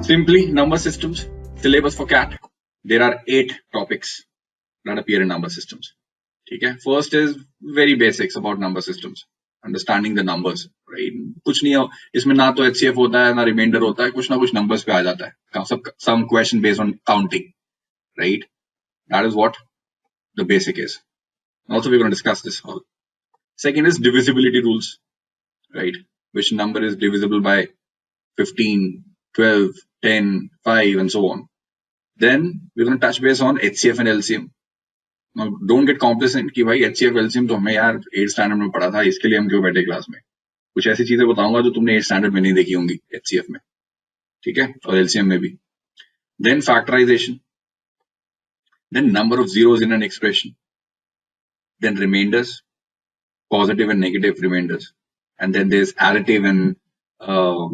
Simply number systems, syllabus for CAT. There are 8 topics that appear in number systems. Okay, first is very basics about number systems, understanding the numbers, right? कुछ नहीं है इसमें, ना तो HCF होता है ना रिमाइंडर होता है, कुछ ना कुछ numbers पे आ जाता है, some question based on counting, right? That is what the basic is. Also, we're going to discuss this all. Second is divisibility rules, right? Which number is divisible by 15, 12, 10, 5 and so on. Then we're going to touch base on HCF and LCM. Now, don't get complacent कि भाई HCF LCM तो हमें यार 8th standard में पढ़ा था, इसके लिए हम क्यों बैठे क्लास में. कुछ ऐसी चीजें बताऊंगा जो तुमने 8th standard में नहीं देखी होंगी HCF में, ठीक है, और LCM में भी. Then factorization, then number of zeros in an expression, then remainders, positive and negative remainders, and then there's additive and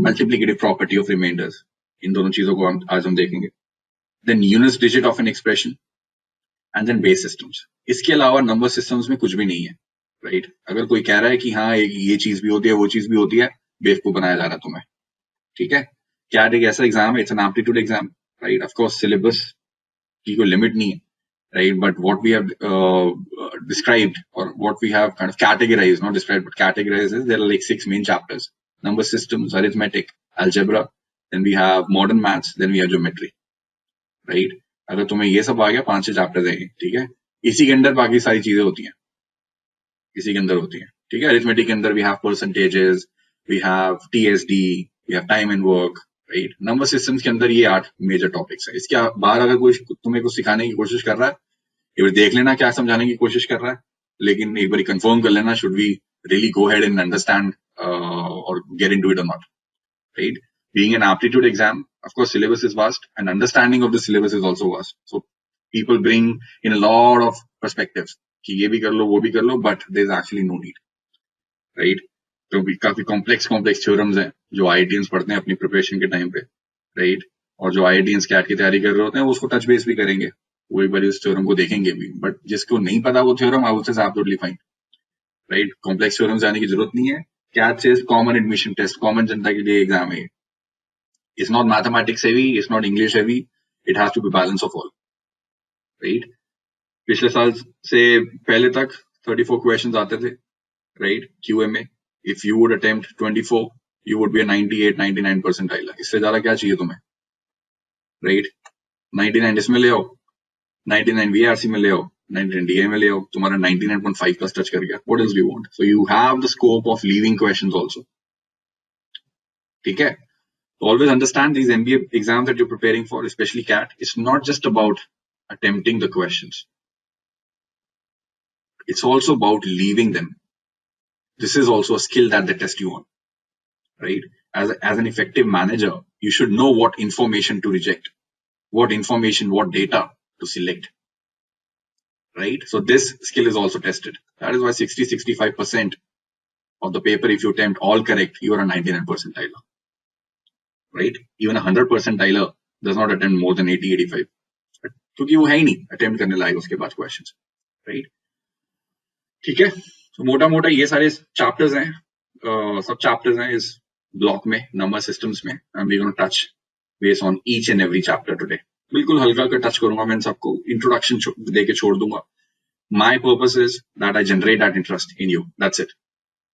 multiplicative property of remainders. इन दोनों चीजों को आज हम देखेंगे. Then units digit of an expression, and then base systems. इसके अलावा number systems में कुछ भी नहीं है, राइट? अगर कोई कह रहा है कि हाँ ये चीज भी होती है वो चीज भी होती है, बेवकूफ बनाया जा रहा है तुम्हें, ठीक है? क्या एक ऐसा एग्जाम है, it's an aptitude exam, right? Of course syllabus की कोई लिमिट नहीं है, right? But what we have described, or what we have kind of categorized, not described but categorized, is there are like 6 main chapters: number systems, arithmetic, algebra, then we have modern maths, then we have geometry, right? अगर तुम्हें ये सब आ गया, 5-6 chapters हैं, ठीक है? इसी के अंदर बाकी सारी चीजें होती हैं, इसी के अंदर होती हैं, ठीक है? अरिथमेटिक के अंदर we have percentages, we have TSD, we have time and work, right? Number systems के अंदर ये 8 मेजर टॉपिक्स है. इसके बाहर अगर कोई तुम्हें कुछ सिखाने की कोशिश कर रहा है, एक बार देख लेना क्या समझाने की कोशिश कर रहा है, लेकिन एक बार कंफर्म कर लेना, should we really go ahead and understand और गेट इनटू इट और not, right? Being an aptitude exam, of course, syllabus is vast, and understanding of the syllabus is also vast. So people bring in a lot of perspectives कि ये भी कर लो, वो भी कर लो, but there is actually no need, right? तो काफी complex theorems हैं जो IITians पढ़ते हैं अपनी प्रिपरेशन के टाइम पे, राइट? और जो IITians कैट की तैयारी कर रहे होते हैं उसको टच बेस भी करेंगे, वो एक बार उस थ्योरम को देखेंगे भी. बट जिसको नहीं पता वो theorem, I would say absolutely fine, right? Complex theorems जाने की जरूरत नहीं है. कैट से कॉमन एडमिशन टेस्ट, कॉमन जनता के लिए एग्जाम है. It's not mathematics heavy, it's not English heavy, it has to be balance of all, right? पिछले साल से पहले तक 34 questions आते थे, right? QA में. If you would attempt 24, you would be a 98-99 percentile. इससे ज्यादा क्या चाहिए तुम्हें, right? 99 इसमें ले आओ, 99 VRC में ले आओ, 99 DA में ले आओ, तुम्हारा 99.5 plus touch कर गया. What else do you want? So you have the scope of leaving questions also, ठीक है? Always understand these MBA exams that you're preparing for, especially CAT, it's not just about attempting the questions. It's also about leaving them. This is also a skill that they test you on, right? As an effective manager, you should know what information to reject, what information, what data to select, right? So this skill is also tested. That is why 60-65% of the paper, if you attempt all correct, you are a 99 percentile. Right? Even a 100 percentiler does not attempt more than 80-85, क्योंकि वो है ही नहीं attempt करने लायक उसके बाद questions, right? ठीक है, तो मोटा मोटा ये सारे चैप्टर्स हैं, सब चैप्टर्स हैं इस ब्लॉक में, नंबर सिस्टम्स में. And we gonna touch base on each and every chapter today. बिल्कुल हल्का कर टच करूंगा, मैं सबको इंट्रोडक्शन देके छोड़ दूंगा. My purpose is that I generate that interest in you, that's it,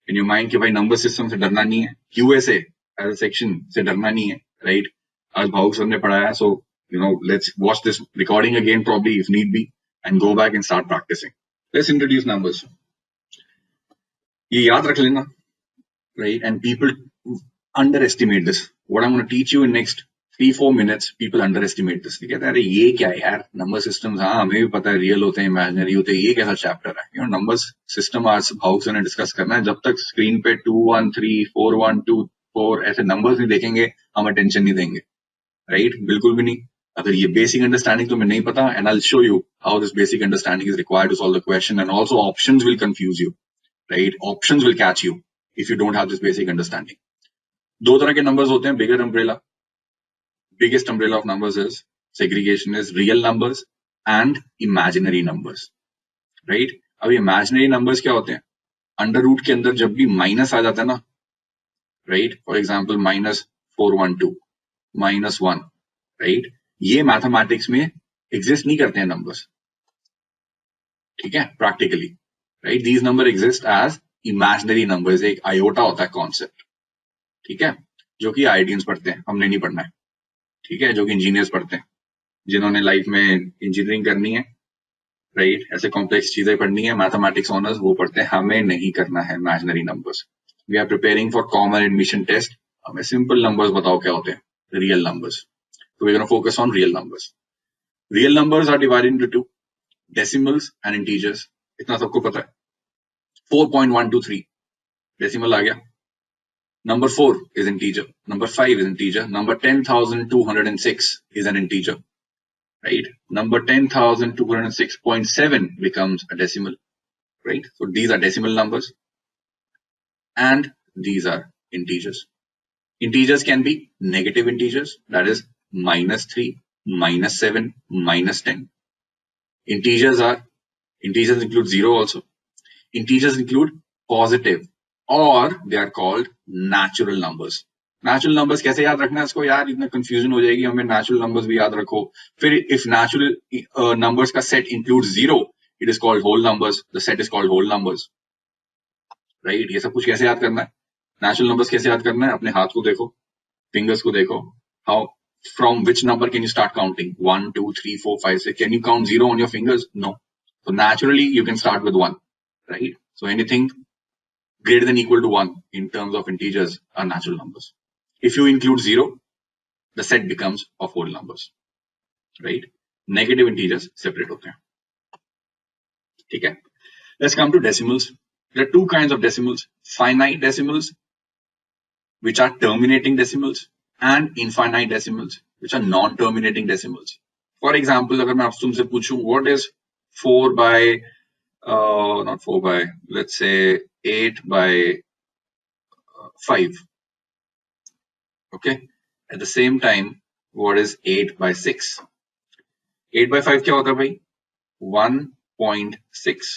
in your mind कि भाई नंबर सिस्टम से डरना नहीं है, QA से एज अ सेक्शन से डरना नहीं है, राइट? आज भावुक सर ने पढ़ाया, so you know let's watch this recording again probably if need be and go back and start practicing. Let's introduce numbers. ये याद रख लेना, right? And people underestimate this. What I'm going to teach you in next 3-4 minutes, people underestimate this. कहते हैं अरे ये क्या है यार, नंबर सिस्टम्स, हाँ हमें भी पता है रियल होते हैं, इमेजिनरी होते हैं, ये कैसा चैप्टर है? यू नो नंबर्स सिस्टम आज भावुक सर ने डिस्कस करना है. जब तक स्क्रीन पे 2 1 3 4 1 2 4 ऐसे नंबर्स नहीं देखेंगे, हम अटेंशन नहीं देंगे, राइट? बिल्कुल भी नहीं. अगर ये बेसिक अंडरस्टैंडिंग तुम्हें नहीं पता, and I will show you how this basic understanding is required to solve the question. And also options will confuse you, right? Options will catch you if you don't have this basic understanding. 2 तरह के numbers होते हैं, bigger umbrella. Biggest umbrella of numbers is segregation is real numbers and imaginary numbers, right? अब imaginary numbers क्या होते हैं? Under root के अंदर जब भी माइनस आ जाता है ना, right? For example, -412, -1, right. ये मैथमेटिक्स में एग्जिस्ट नहीं करते हैं नंबर्स, ठीक है, practically, right. These number exist as imaginary numbers, एक आयोटा होता है कॉन्सेप्ट, ठीक है, जो कि आईआईटीएंस पढ़ते हैं, हमने नहीं पढ़ना है, ठीक है, जो कि इंजीनियर्स पढ़ते हैं, जिन्होंने लाइफ में इंजीनियरिंग करनी है, राइट, ऐसे कॉम्प्लेक्स चीजें पढ़नी है, मैथमेटिक्स ऑनर्स वो पढ़ते हैं, हमें नहीं करना है imaginary numbers. We are preparing for common admission test, हमें सिंपल नंबर्स बताओ क्या होते हैं, रियल नंबर्स। तो we gonna focus on real numbers. Real numbers are divided into two, decimals and integers, इतना सबको पता है। 4.123 डेसिमल आ गया, number 4 is integer, number 5 is integer, number 10,206 is an integer, right? Number 10,206.7 becomes a decimal, right? So these are decimal numbers and these are integers. Integers can be negative integers, that is -3, -7, -10. Integers include 0 also. Integers include positive, और they are called natural numbers. Natural numbers कैसे याद रखना है इसको यार, इतना confusion हो जाएगी, हमें natural numbers भी याद रखो। फिर if natural numbers का set includes 0, it is called whole numbers, the set is called whole numbers, right? ये सब कुछ कैसे याद करना है, natural numbers कैसे याद करना है, अपने हाथ को देखो, fingers को देखो, how, from which number can you start counting? 1, 2, 3, 4, 5, 6. Can you count 0 on your fingers? No. So naturally you can start with 1, right? So anything greater than equal to 1 in terms of integers are natural numbers. If you include 0, the set becomes of whole numbers, right? Negative integers separate होते हैं, ठीक है। Let's come to decimals. There are two kinds of decimals: finite decimals, which are terminating decimals, and infinite decimals, which are non-terminating decimals. For example, अगर मैं आपसे तुमसे पूछूं what is 4 by not 4 by, let's say 8 by 5, okay, at the same time what is 8 by 6? 8 by 5 क्या होता है भाई, 1.6.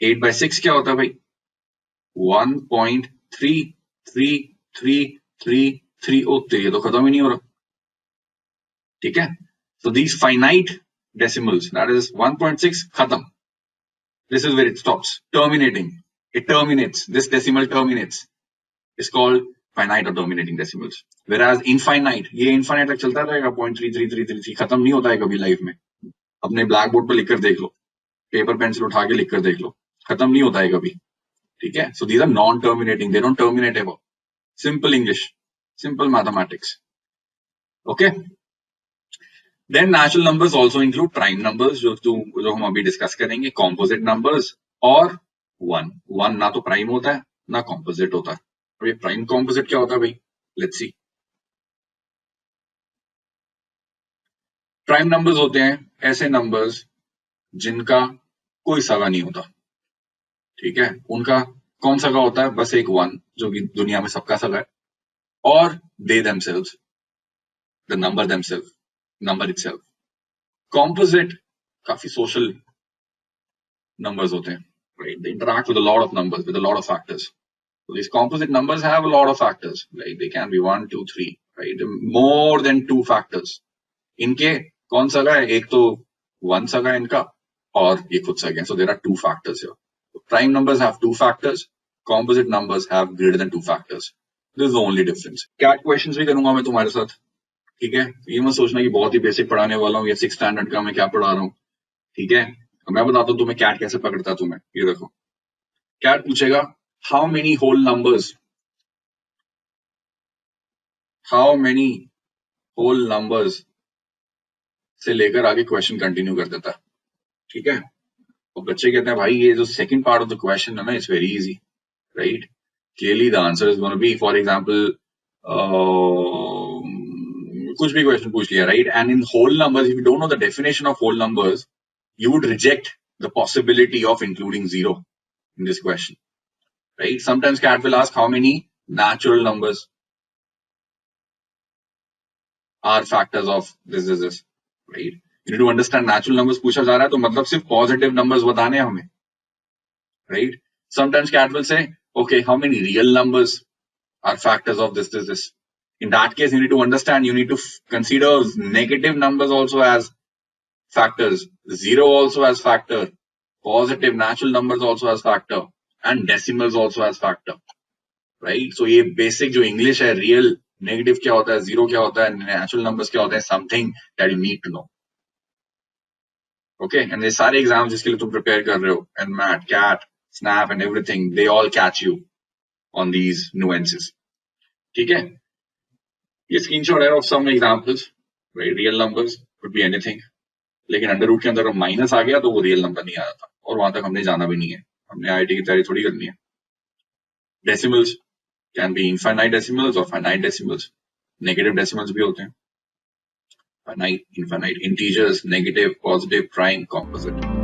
8 by 6 क्या होता है भाई, 1.333333। ओ ये तो खत्म ही नहीं हो रहा, ठीक है। So these finite decimals, that is 1.6, खत्म, this is where it stops, terminating, it terminates, this decimal terminates, is called finite or terminating decimals. Whereas infinite, ये infinite तक चलता रहेगा, 0.33333, खत्म नहीं होता है कभी लाइफ में। अपने ब्लैक बोर्ड पर लिखकर देख लो, पेपर पेंसिल उठा के लिखकर देख लो, खत्म नहीं होता है कभी, ठीक है। So these are non-terminating, they don't terminate ever. Simple English, simple mathematics, okay. Then natural numbers also include prime numbers, जो हम अभी डिस्कस करेंगे, composite numbers और 1 ना तो प्राइम होता है ना कॉम्पोजिट होता है। और ये प्राइम कॉम्पोजिट क्या होता है भाई, लेट्स सी। प्राइम नंबर्स होते हैं ऐसे नंबर्स जिनका कोई सगा नहीं होता, ठीक है। उनका कौन सगा होता है, बस एक 1, जो कि दुनिया में सबका सगा है, और दे themselves, the number themselves, number itself. Composite काफी social numbers होते हैं, right? They interact with a lot of numbers, with a lot of factors. So these composite numbers have a lot of factors, right? They can be 1, 2, 3, right? More than 2 factors. इनके कौन सगा है, एक तो 1 सगा है इनका, और ये खुद सगा है. So there are 2 factors here. So prime numbers have 2 factors. Composite numbers have greater than 2 factors. This is the only difference. CAT questions भी करूंगा मैं तुम्हारे साथ, ठीक है। ये मत सोचना कि बहुत ही बेसिक पढ़ाने वाला हूँ या 6th स्टैंडर्ड का मैं क्या पढ़ा रहा हूँ, ठीक है। मैं बताता हूँ तुम्हें कैट कैसे पकड़ता तुम्हें। ये देखो, कैट पूछेगा हाउ मेनी होल नंबर्स से लेकर आगे क्वेश्चन कंटिन्यू कर देता है, ठीक है। और बच्चे कहते हैं भाई ये जो second part of the question है ना, it's very easy, right. Clearly the answer is gonna be, for example कुछ भी क्वेश्चन पूछ लिया, right. And in whole numbers, if you don't know the definition of whole numbers, you would reject the possibility of including 0 in this question, right? Sometimes CAT will ask how many natural numbers are factors of this, right? You need to understand natural numbers पूछा जा रहा है तो मतलब सिर्फ positive numbers बताने हैं हमें, right? Sometimes CAT will say, okay, how many real numbers are factors of this. In that case, you need to understand, you need to consider negative numbers also as factors, zero also as factor, positive natural numbers also as factor, and decimals also as factor, right? So ये basic जो English है, real negative क्या होता है, zero क्या होता है, natural numbers क्या होता है, something that you need to know. Okay, and ये सारे exams जिसके लिए तुम prepare कर रहे हो, and MAT, CAT, SNAP and everything, they all catch you on these nuances. ठीक है? ये screenshot है of some examples, right? Real numbers could be anything. लेकिन अंडर रूट के अंदर माइनस आ गया तो वो रियल नंबर नहीं आ रहा था, और वहां तक हमने जाना भी नहीं है, हमने आईआईटी की तैयारी थोड़ी करनी है. Decimals can be infinite decimals और फाइनाइट डेसिमल्स. नेगेटिव डेसिमल्स भी होते हैं, finite, infinite, integers, negative, positive, prime, composite.